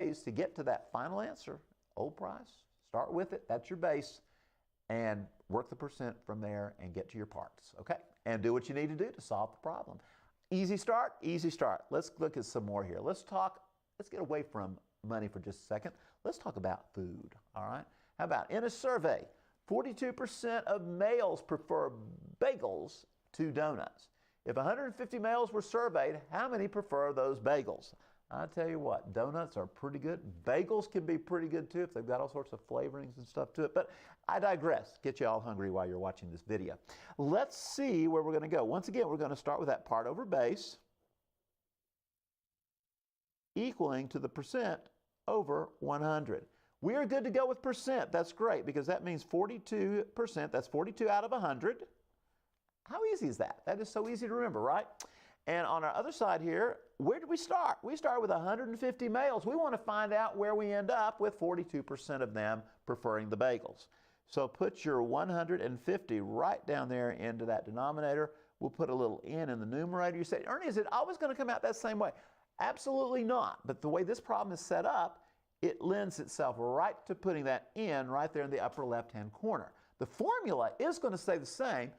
ways to get to that final answer. Old price, start with it, that's your base, and work the percent from there and get to your parts, okay? And do what you need to do to solve the problem. Easy start, easy start. Let's look at some more here. Let's get away from money for just a second. Let's talk about food, all right? How about, in a survey, 42% of males prefer bagels to donuts. If 150 males were surveyed, how many prefer those bagels? I tell you what, donuts are pretty good. Bagels can be pretty good too if they've got all sorts of flavorings and stuff to it. But I digress. Get you all hungry while you're watching this video. Let's see where we're going to go. Once again, we're going to start with that part over base equaling to the percent over 100. We are good to go with percent. That's great because that means 42%. That's 42 out of 100. How easy is that? That is so easy to remember, right? And on our other side here, where did we start? We started with 150 males. We want to find out where we end up with 42% of them preferring the bagels. So put your 150 right down there into that denominator. We'll put a little n in the numerator. You say, Ernie, is it always going to come out that same way? Absolutely not. But the way this problem is set up, it lends itself right to putting that n right there in the upper left-hand corner. The formula is going to stay the same.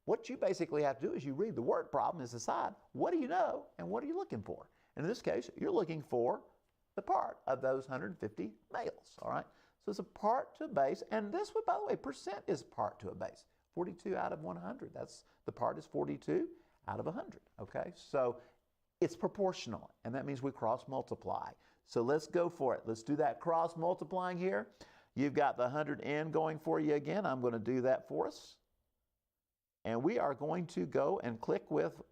What you basically have to do is you read the word problem and decide what do you know and what are you looking for. And in this case, you're looking for the part of those 150 males, all right? So it's a part to a base, and this would, by the way, percent is part to a base. 42 out of 100, the part is 42 out of 100, okay? So it's proportional, and that means we cross multiply. So let's go for it. Let's do that cross multiplying here. You've got the 100n going for you again. I'm going to do that for us. And we are going to go and click with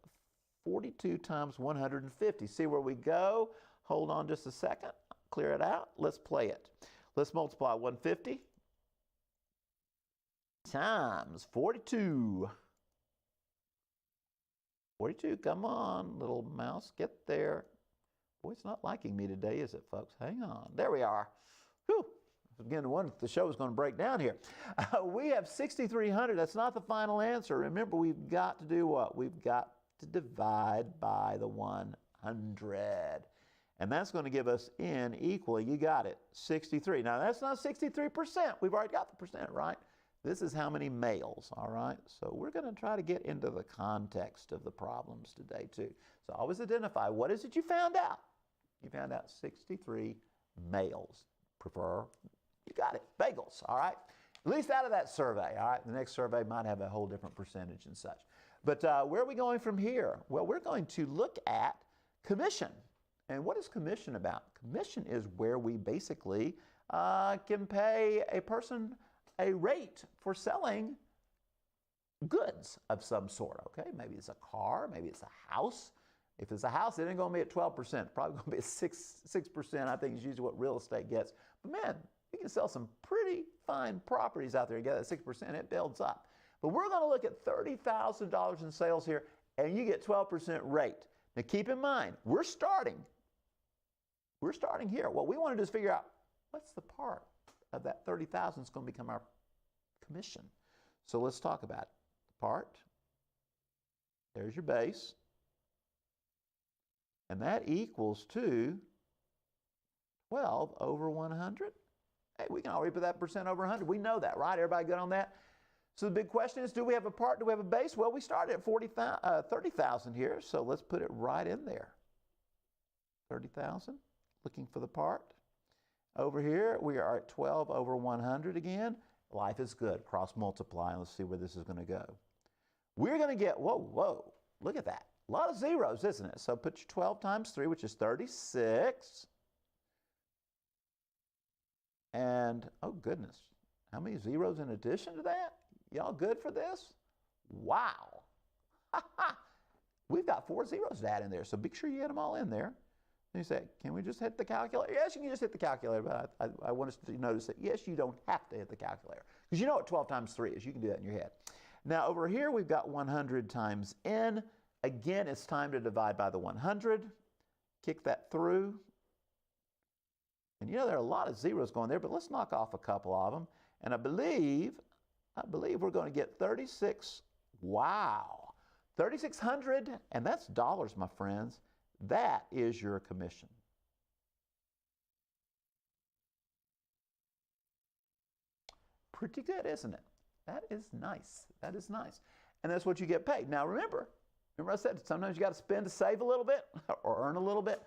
42 times 150. See where we go? Hold on just a second. Clear it out. Let's play it. Let's multiply 150 times 42. 42, come on, little mouse, get there. Boy, it's not liking me today, is it, folks? Hang on. There we are. Whew. Again, the show is going to break down here. We have 6,300. That's not the final answer. Remember, we've got to do what? We've got to divide by the 100. And that's going to give us n equaling, you got it, 63. Now, that's not 63%. We've already got the percent, right? This is how many males, all right? So we're going to try to get into the context of the problems today, too. So always identify, what is it you found out? You found out 63 males prefer, you got it, bagels, all right? At least out of that survey, all right? The next survey might have a whole different percentage and such. But where are we going from here? Well, we're going to look at commission. And what is commission about? Commission is where we basically can pay a person a rate for selling goods of some sort, okay? Maybe it's a car, maybe it's a house. If it's a house, it ain't going to be at 12%. Probably going to be at 6%, I think is usually what real estate gets. But man, you can sell some pretty fine properties out there and get that 6%, it builds up. But we're going to look at $30,000 in sales here, and you get 12% rate. Now keep in mind, we're starting here. What we want to do is figure out what's the part of that 30,000 is going to become our commission. So let's talk about it. The part, there's your base, and that equals to 12 over 100. Hey, we can already put that percent over 100. We know that, right? Everybody good on that? So the big question is, do we have a part? Do we have a base? Well, we started at 30,000 here, so let's put it right in there. 30,000, looking for the part. Over here, we are at 12 over 100 again. Life is good. Cross multiply, and let's see where this is going to go. We're going to get, whoa, look at that. A lot of zeros, isn't it? So put your 12 times 3, which is 36. And, oh goodness, how many zeros in addition to that? Y'all good for this? Wow. We've got 4 zeros to add in there, so be sure you get them all in there. And you say, can we just hit the calculator? Yes, you can just hit the calculator, but I want us to notice that, yes, you don't have to hit the calculator. Because you know what 12 times 3 is. You can do that in your head. Now, over here, we've got 100 times n. Again, it's time to divide by the 100. Kick that through. And you know, there are a lot of zeros going there, but let's knock off a couple of them. And I believe we're going to get 36. Wow. 3,600, and that's dollars, my friends. That is your commission. pretty good, isn't it? That is nice. That is nice. And that's what you get paid. Now remember I said sometimes you got to spend to save a little bit or earn a little bit.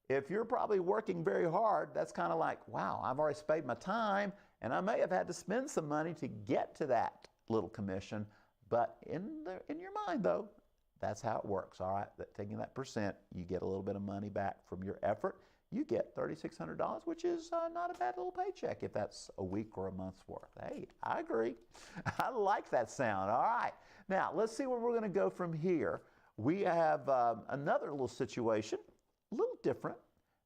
If you're probably working very hard, that's kind of like, wow, I've already paid my time, and I may have had to spend some money to get to that little commission. But in your mind, though, that's how it works, all right? Taking that percent, you get a little bit of money back from your effort. You get $3,600, which is not a bad little paycheck if that's a week or a month's worth. Hey, I agree. I like that sound. All right. Now, let's see where we're going to go from here. We have another little situation, a little different.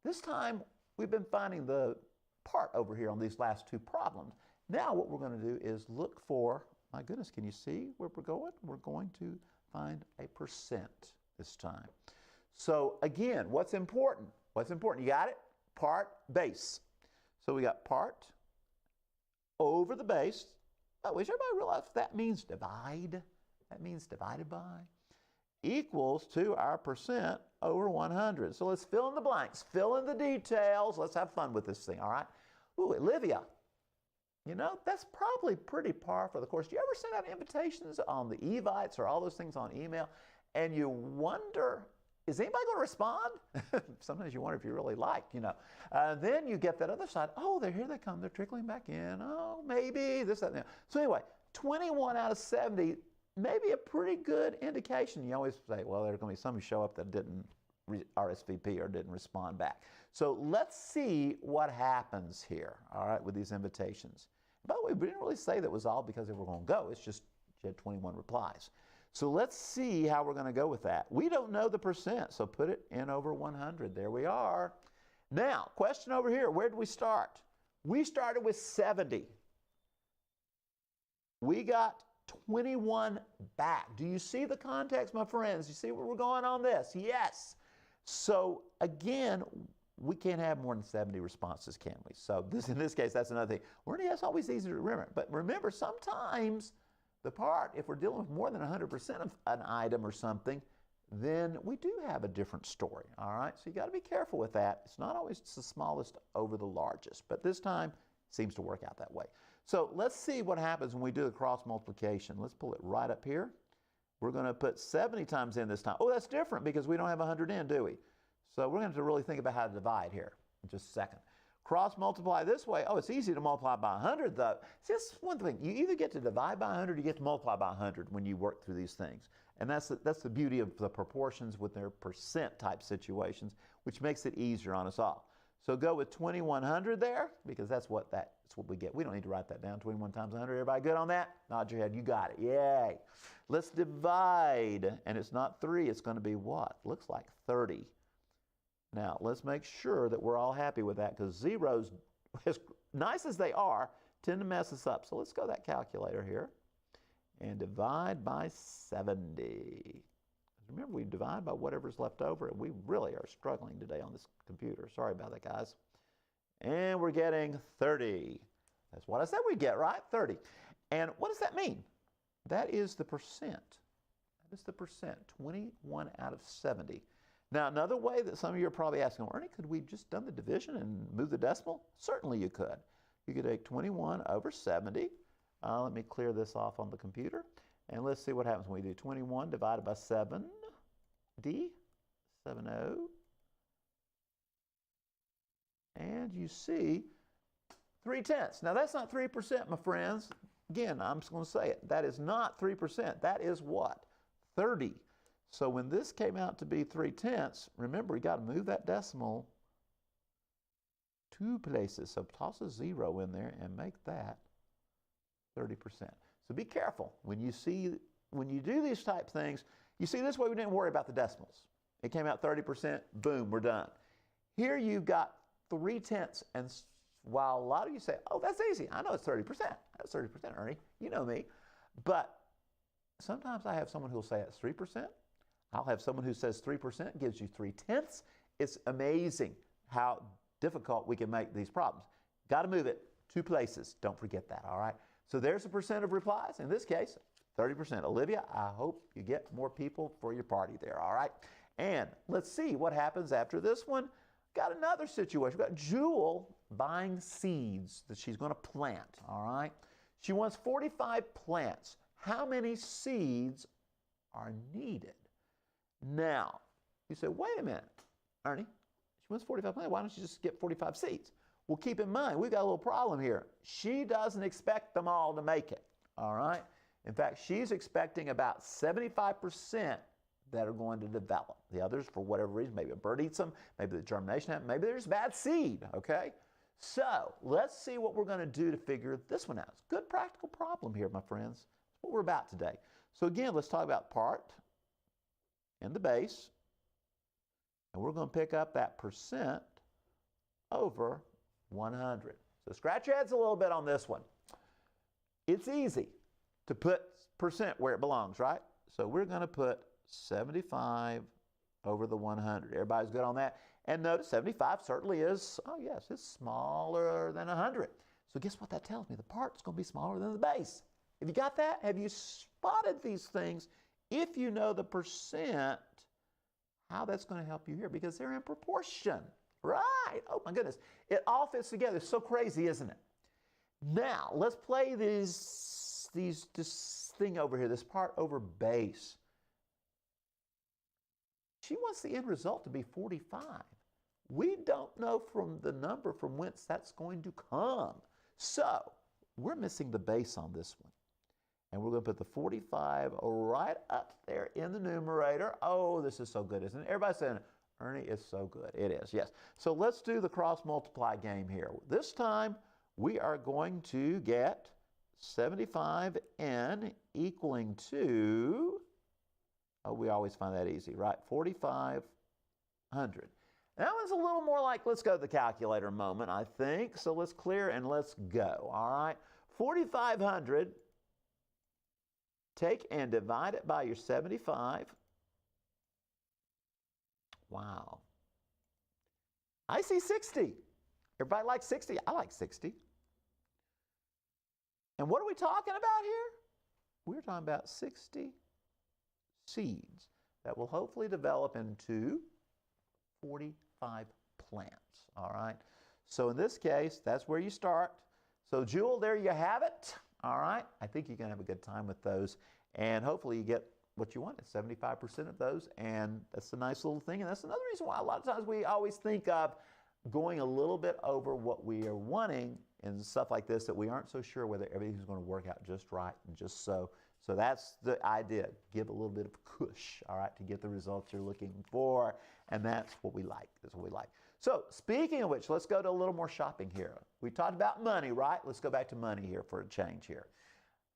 This time, we've been finding the part over here on these last two problems. Now, what we're going to do is look for, my goodness, can you see where we're going? We're going to find a percent this time. So, again, what's important? What's important? You got it? Part, base. So we got part over the base. Oh, does everybody realize that means divide? That means divided by equals to our percent over 100. So let's fill in the blanks, fill in the details. Let's have fun with this thing, all right? Ooh, Olivia, you know, that's probably pretty par for the course. Do you ever send out invitations on the Evites or all those things on email, and you wonder, is anybody going to respond? Sometimes you wonder if you really like, you know. Then you get that other side. Oh, here they come. They're trickling back in. Oh, maybe this, that, and that. So anyway, 21 out of 70, maybe a pretty good indication. You always say, well, there's going to be some who show up that didn't RSVP or didn't respond back. So let's see what happens here, all right, with these invitations. By the way, we didn't really say that was all because they were going to go. It's just you had 21 replies. So let's see how we're going to go with that. We don't know the percent, so put it in over 100. There we are. Now, question over here, where did we start? We started with 70. We got 21 back. Do you see the context, my friends? You see where we're going on this? Yes. So again, we can't have more than 70 responses, can we? So in this case, that's another thing. Learning is always easy to remember. But remember, sometimes the part, if we're dealing with more than 100% of an item or something, then we do have a different story, all right? So you got to be careful with that. It's not always the smallest over the largest, but this time it seems to work out that way. So let's see what happens when we do the cross multiplication. Let's pull it right up here. We're going to put 70 times in this time. Oh, that's different because we don't have 100 in, do we? So we're going to have to really think about how to divide here in just a second. Cross multiply this way. Oh, it's easy to multiply by 100 though. See, that's one thing. You either get to divide by 100 or you get to multiply by 100 when you work through these things. And that's the beauty of the proportions with their percent type situations, which makes it easier on us all. So go with 2100 there because that's what we get. We don't need to write that down. 21 times 100. Everybody good on that? Nod your head. You got it. Yay. Let's divide. And it's not 3. It's going to be what? Looks like 30. Now, let's make sure that we're all happy with that because zeros, as nice as they are, tend to mess us up. So let's go to that calculator here and divide by 70. Remember, we divide by whatever's left over, and we really are struggling today on this computer. Sorry about that, guys. And we're getting 30. That's what I said we'd get, right? 30. And what does that mean? That is the percent. That is the percent, 21 out of 70. Now, another way that some of you are probably asking, Ernie, could we just done the division and move the decimal? Certainly you could. You could take 21 over 70. Let me clear this off on the computer. And let's see what happens when we do 21 divided by 7D, 70. And you see 3/10. Now, that's not 3%, my friends. Again, I'm just going to say it. That is not 3%. That is what? 30. So when this came out to be 3/10, remember, you got to move that decimal 2 places. So toss a 0 in there and make that 30%. So be careful when you do these type things. You see, this way we didn't worry about the decimals. It came out 30%, boom, we're done. Here you've got 3/10, and while a lot of you say, oh, that's easy, I know it's 30%. That's 30%, Ernie, you know me. But sometimes I have someone who will say it's 3%. I'll have someone who says 3% gives you 3/10. It's amazing how difficult we can make these problems. Got to move it 2 places. Don't forget that, all right? So there's a percent of replies. In this case, 30%. Olivia, I hope you get more people for your party there, all right? And let's see what happens after this one. Got another situation. We've got Jewel buying seeds that she's going to plant, all right? She wants 45 plants. How many seeds are needed? Now, you say, wait a minute, Ernie, she wants 45 plants. Why don't you just get 45 seeds? Well, keep in mind, we've got a little problem here. She doesn't expect them all to make it, all right? In fact, she's expecting about 75% that are going to develop. The others, for whatever reason, maybe a bird eats them, maybe the germination happened, maybe there's bad seed, okay? So let's see what we're going to do to figure this one out. It's a good practical problem here, my friends. That's what we're about today. So again, let's talk about part and the base. And we're going to pick up that percent over 100. So scratch your heads a little bit on this one. It's easy to put percent where it belongs, right? So we're going to put 75 over the 100. Everybody's good on that? And notice 75 certainly is, oh yes, it's smaller than 100. So guess what that tells me? The part's going to be smaller than the base. Have you got that? Have you spotted these things? If you know the percent, how that's going to help you here, because they're in proportion, right? Oh my goodness. It all fits together. It's so crazy, isn't it? Now, let's play this thing over here, this part over base. She wants the end result to be 45. We don't know from the number from whence that's going to come. So we're missing the base on this one. And we're going to put the 45 right up there in the numerator. Oh, this is so good, isn't it? Everybody's saying, Ernie, it's so good. It is, yes. So let's do the cross multiply game here. This time we are going to get 75n equaling to, oh, we always find that easy, right? 4,500. That one's a little more like, let's go to the calculator moment, I think. So let's clear and let's go, all right? 4,500, take and divide it by your 75. Wow. I see 60. Everybody likes 60? I like 60. And what are we talking about here? We're talking about 60 seeds that will hopefully develop into 45 plants, all right? So in this case, that's where you start. So Jewel, there you have it, all right? I think you're going to have a good time with those, and hopefully you get what you want, 75% of those, and that's a nice little thing. And that's another reason why a lot of times we always think of going a little bit over what we are wanting and stuff like this, that we aren't so sure whether everything's going to work out just right and just so. So that's the idea. Give a little bit of push, all right, to get the results you're looking for. And that's what we like. That's what we like. So speaking of which, let's go to a little more shopping here. We talked about money, right? Let's go back to money here for a change here.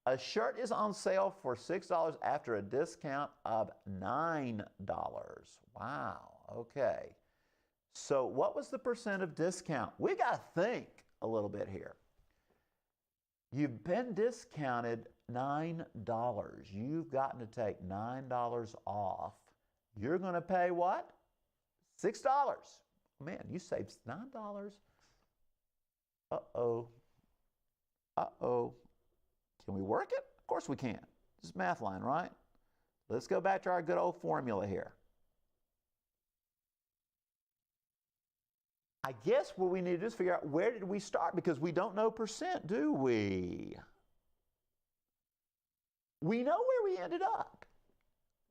A shirt is on sale for $6 after a discount of $9. Wow, okay. So what was the percent of discount? We got to think a little bit here. You've been discounted $9. You've gotten to take $9 off. You're going to pay what? $6. Man, you saved $9. Uh-oh. Uh-oh. Can we work it? Of course we can. This is Mathline, right? Let's go back to our good old formula here. I guess what we need to do is figure out, where did we start? Because we don't know percent, do we? We know where we ended up.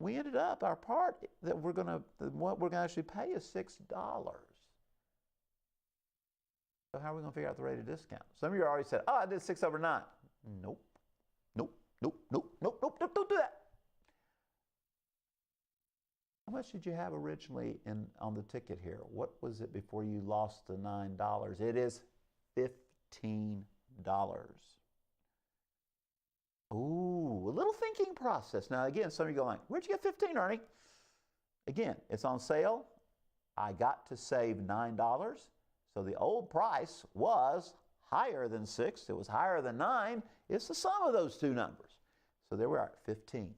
We ended up, our part that we're going to, what we're going to actually pay is $6. So how are we going to figure out the rate of discount? Some of you already said, oh, I did 6 over 9. Nope. Nope. Nope. Nope. Nope. Nope. Nope. Don't do that. How much did you have originally on the ticket here? What was it before you lost the $9? It is $15. Ooh, a little thinking process. Now again, some of you go like, where'd you get 15, Ernie? Again, it's on sale. I got to save $9. So the old price was higher than 6. It was higher than 9. It's the sum of those two numbers. So there we are at 15.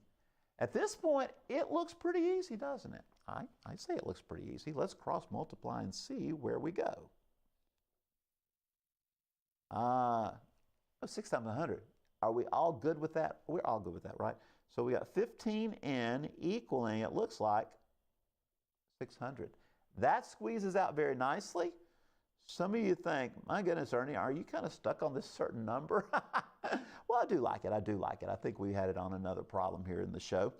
At this point, it looks pretty easy, doesn't it? I say it looks pretty easy. Let's cross multiply and see where we go. 6 times 100. Are we all good with that? We're all good with that, right? So we got 15n equaling, it looks like, 600. That squeezes out very nicely. Some of you think, my goodness, Ernie, are you kind of stuck on this certain number? Well, I do like it. I do like it. I think we had it on another problem here in the show.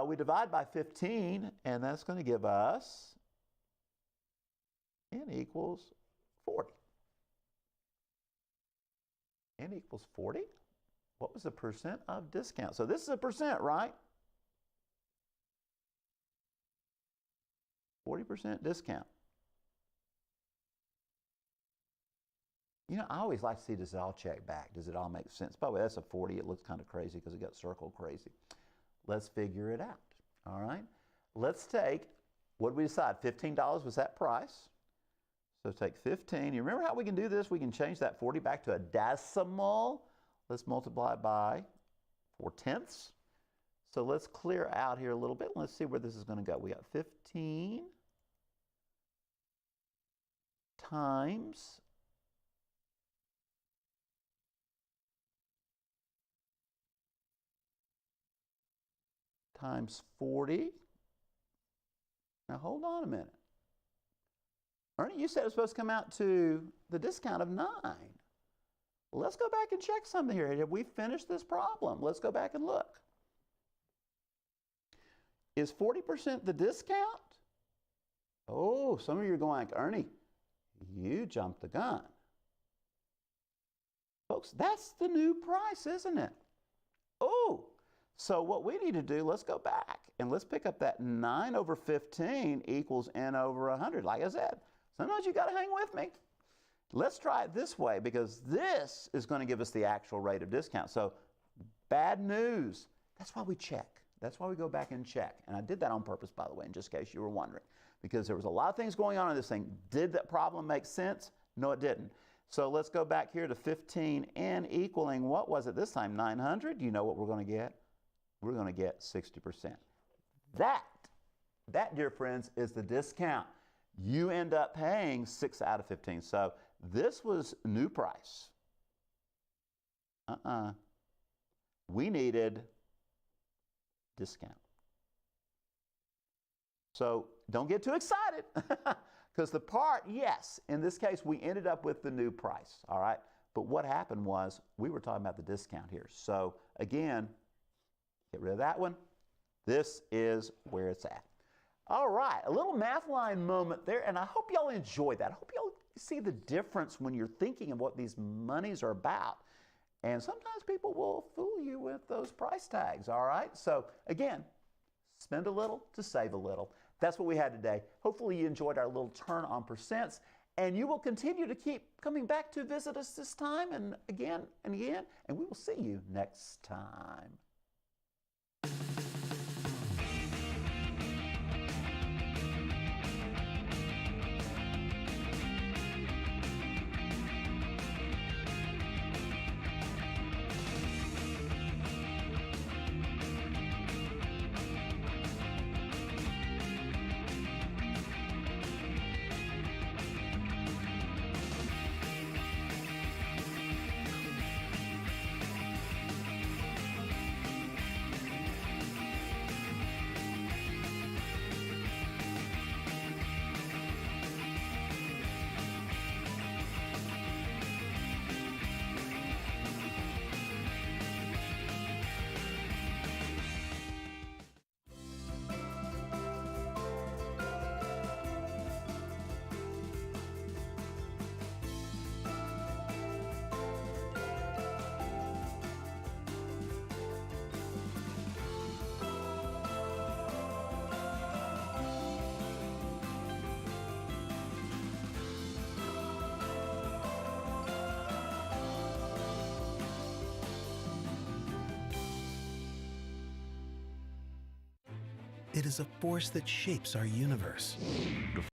We divide by 15, and that's going to give us n equals 40. N equals 40. What was the percent of discount? So this is a percent, right? 40% discount. You know, I always like to see, does it all check back? Does it all make sense? By the way, that's a 40. It looks kind of crazy because it got circled crazy. Let's figure it out, all right? Let's take, what did we decide? $15 was that price. So take 15. You remember how we can do this? We can change that 40 back to a decimal. Let's multiply by 4/10. So let's clear out here a little bit. Let's see where this is going to go. We got 15 times times 40. Now hold on a minute. Ernie, you said it was supposed to come out to the discount of 9. Let's go back and check something here. Have we finished this problem? Let's go back and look. Is 40% the discount? Oh, some of you are going like, Ernie, you jumped the gun. Folks, that's the new price, isn't it? Oh, so what we need to do, let's go back and let's pick up that 9 over 15 equals n over 100. Like I said, sometimes you got to hang with me. Let's try it this way because this is going to give us the actual rate of discount. So bad news. That's why we check. That's why we go back and check. And I did that on purpose, by the way, in just case you were wondering, because there was a lot of things going on in this thing. Did that problem make sense? No, it didn't. So let's go back here to 15n equaling, what was it this time, 900? You know what we're going to get? We're going to get 60%. That, dear friends, is the discount. You end up paying 6 out of 15. So this was new price. We needed discount. So don't get too excited because the part, yes, in this case, we ended up with the new price, all right? But what happened was we were talking about the discount here. So again, get rid of that one. This is where it's at. All right, a little Mathline moment there, and I hope y'all enjoyed that. I hope y'all see the difference when you're thinking of what these monies are about. And sometimes people will fool you with those price tags, all right? So again, spend a little to save a little. That's what we had today. Hopefully you enjoyed our little turn on percents, and you will continue to keep coming back to visit us this time and again, and we will see you next time. It is a force that shapes our universe.